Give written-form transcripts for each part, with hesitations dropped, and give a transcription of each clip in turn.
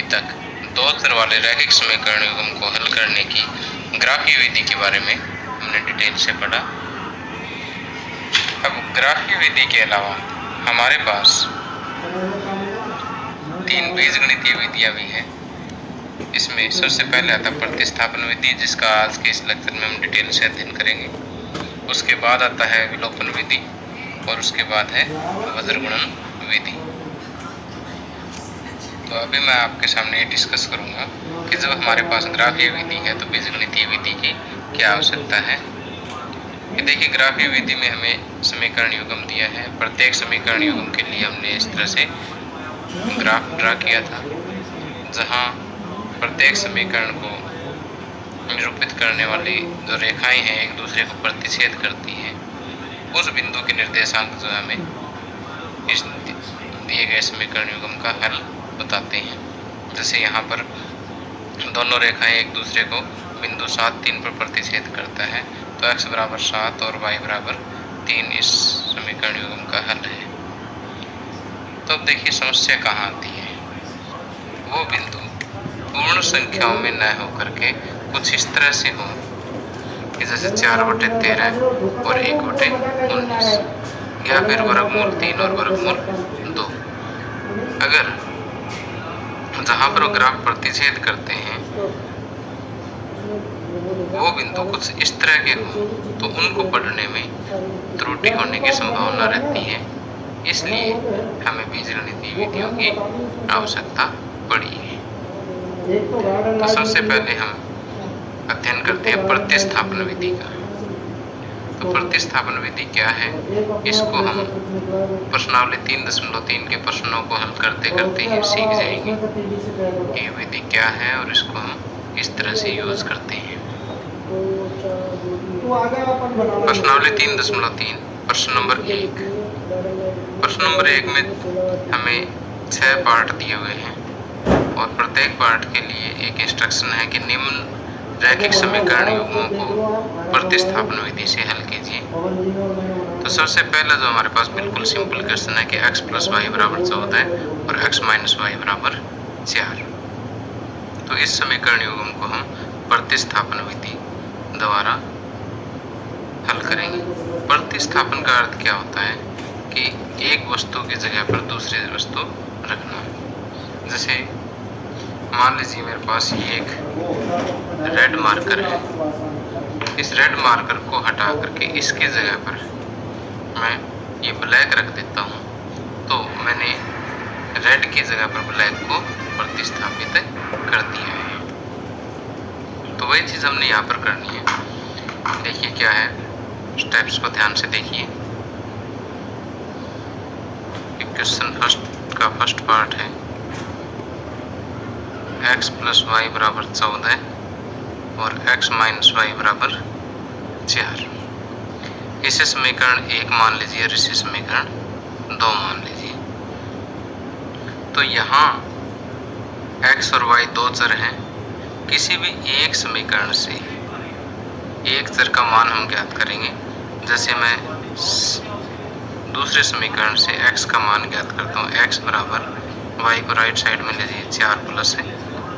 तक दो चर वाले रैखिक समीकरण युग्म को हल करने की ग्राफीय विधि के बारे में हमने डिटेल से पढ़ा। अब ग्राफीय विधि के अलावा हमारे पास 3 बीजगणितीय विधियां भी है। इसमें सबसे पहले आता है प्रतिस्थापन विधि, जिसका आज के इस लेक्चर में हम डिटेल से अध्ययन करेंगे। उसके बाद आता है विलोपन विधि और उसके बाद है वज्रगुणन विधि। तो अभी मैं आपके सामने ये डिस्कस करूंगा कि जब हमारे पास ग्राफीय विधि है तो बीजगणितीय विधि की क्या आवश्यकता है। ये देखिए, ग्राफीय विधि में हमें समीकरण युग्म दिया है। प्रत्येक समीकरण युग्म के लिए हमने इस तरह से ग्राफ ड्रा किया था, जहां प्रत्येक समीकरण को निरूपित करने वाली जो रेखाएं हैं एक दूसरे को प्रतिच्छेद करती हैं। उस बिंदु के निर्देशांक जो हमें इस दिए गए समीकरण युग्म का हल बताते हैं। जैसे यहाँ पर दोनों रेखाएं एक दूसरे को बिंदु 7, 3 पर प्रतिच्छेद करता है, तो x बराबर 7 और y बराबर 3 इस समीकरण युग्म का हल है। तो अब देखिए समस्या कहाँ आती है। वो बिंदु पूर्ण संख्याओं में न होकर के कुछ इस तरह से हो कि जैसे 4/13 और 1/19, या फिर वर्गमूल 3 और वर्गमूल 2। अगर जहाँ पर ग्राफ प्रतिच्छेद करते हैं वो बिंदु कुछ इस तरह के हो तो उनको पढ़ने में त्रुटि होने की संभावना रहती है। इसलिए हमें बीजगणितीय विधियों की आवश्यकता पड़ी है। तो सबसे पहले हम अध्ययन करते हैं प्रतिस्थापन विधि का। तो प्रतिस्थापन विधि क्या है, इसको हम प्रश्नावली 3.3 के प्रश्नों को हल करते करते ही सीख जाएंगे। ये विधि क्या है और इसको हम इस तरह से यूज करते हैं। प्रश्नावली 3.3 प्रश्न नंबर 1। प्रश्न नंबर 1 में हमें 6 पार्ट दिए हुए हैं और प्रत्येक पार्ट के लिए एक इंस्ट्रक्शन है कि निम्न रैखिक समीकरण युग्मों को प्रतिस्थापन विधि से हल कीजिए। तो सबसे पहला जो हमारे पास बिल्कुल सिंपल क्वेश्चन है कि x + y = 14 और x - y = 4। तो इस समीकरण युग्म को हम प्रतिस्थापन विधि द्वारा हल करेंगे। प्रतिस्थापन का अर्थ क्या होता है कि एक वस्तु की जगह पर दूसरी वस्तु रखना। जैसे मान लीजिए मेरे पास ये एक रेड मार्कर है। इस रेड मार्कर को हटा करके इसकी जगह पर मैं ये ब्लैक रख देता हूँ, तो मैंने रेड की जगह पर ब्लैक को प्रतिस्थापित कर दिया है। तो वही चीज़ हमने यहाँ पर करनी है। देखिए क्या है, स्टेप्स को ध्यान से देखिए। क्वेश्चन फर्स्ट पार्ट है x + y = 14 और x - y = 4। इसे समीकरण 1 मान लीजिए और इसे समीकरण 2 मान लीजिए। तो यहाँ x और y दो चर हैं। किसी भी एक समीकरण से एक चर का मान हम ज्ञात करेंगे। जैसे मैं दूसरे समीकरण से x का मान ज्ञात करता हूँ। x बराबर y को राइट साइड में लीजिए 4 +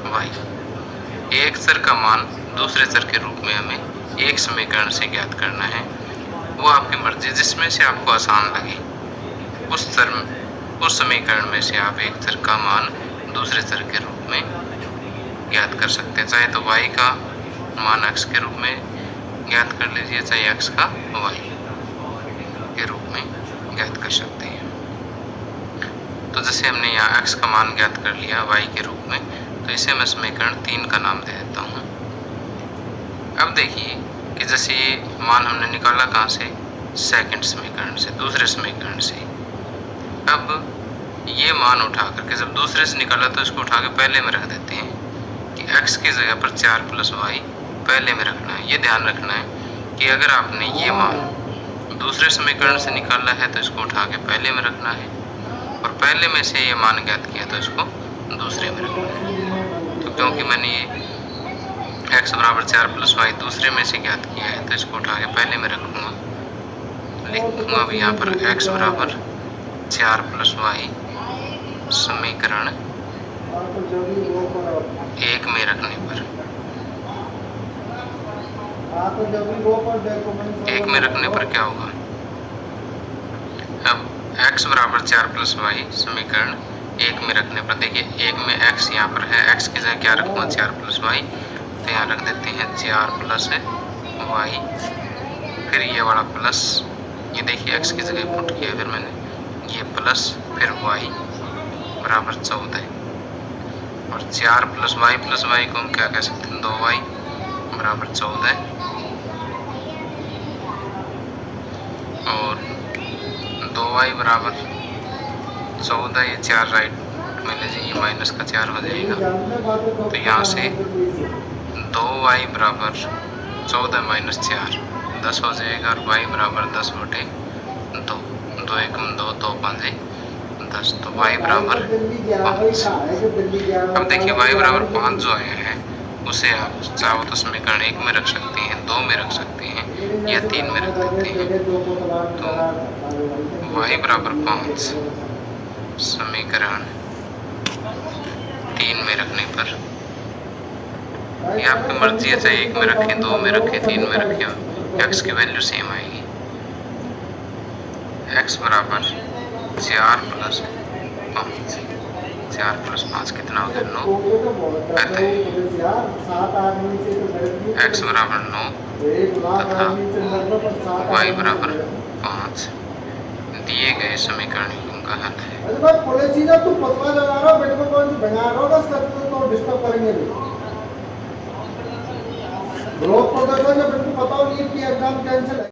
y। एक चर का मान दूसरे चर के रूप में हमें एक समीकरण से ज्ञात करना है। वो आपकी मर्जी, जिसमें से आपको आसान लगे उस समीकरण में से आप एक चर का मान दूसरे चर के रूप में ज्ञात कर सकते हैं। चाहे तो y का मान x के रूप में ज्ञात कर लीजिए, चाहे x का y के रूप में ज्ञात कर सकते हैं। तो जैसे हमने यहाँ x का मान ज्ञात कर लिया y के रूप में, तो इसे मैं समीकरण 3 का नाम दे देता हूँ। अब देखिए कि जैसे ये मान हमने निकाला कहाँ से, सेकंड समीकरण से, दूसरे समीकरण से। अब ये मान उठा करके जब दूसरे से निकाला तो इसको उठा के पहले में रख देते हैं कि x की जगह पर 4 + y पहले में रखना है। ये ध्यान रखना है कि अगर आपने ये मान दूसरे समीकरण से निकाला है तो इसको उठा के पहले में रखना है, और पहले में से ये मान ज्ञात किया तो इसको दूसरे में रखना है। तो क्योंकि मैंने ये x बराबर 4 + y दूसरे में से ज्ञात किया है तो इसको उठा के पहले में रखूँगा। लिखूँगा अभी यहाँ पर x बराबर 4 + y समीकरण एक में रखने पर, एक में रखने पर क्या होगा? अब x बराबर 4 प्लस वाई समीकरण एक में रखने पर, देखिए एक में x यहाँ पर है, x की जगह क्या रखूँगा? 4 प्लस वाई, तो यहाँ रख देते हैं 4 प्लस वाई, फिर ये वाला प्लस, ये देखिए x की जगह पुट किया फिर मैंने, ये प्लस फिर y बराबर 14, और 4 प्लस वाई को हम क्या कह सकते हैं? 2y बराबर 14, और 2y बराबर 14, ये 4 राइट में लीजिए, ये माइनस का 4 हो जाएगा, तो यहाँ से 2y बराबर 14 माइनस 4 10 हो जाएगा, और y बराबर 10 बटे 2, 2 एकम 2, 2 5 10, तो y बराबर 5। अब देखिए y बराबर 5 जो आया है उसे आप चाहो तो समीकरण 1 में रख सकते हैं, 2 में रख सकते हैं, या 3 में रख देते हैं। तो y बराबर 5 समीकरण 3 में रखने पर, ये आपकी मर्जी है, चाहे 1 में रखें, 2 में रखें, 3 में रखें, x की वैल्यू सेम आएगी। x बराबर 4 प्लस 5, 4 प्लस 5 कितना हो गया? 9 कहते हैं। x बराबर 9 तथा y बराबर 5 दिए गए समीकरण का हल है। अरे भाई पुलिस ही ना, तू पतवा लगा रहा, बेटे को कौन सी भगा रहा होगा, इसका तो डिस्टर्ब करेंगे भी। विरोध प्रदर्शन जब इनको पता हो नीट की एग्जाम कैंसिल है।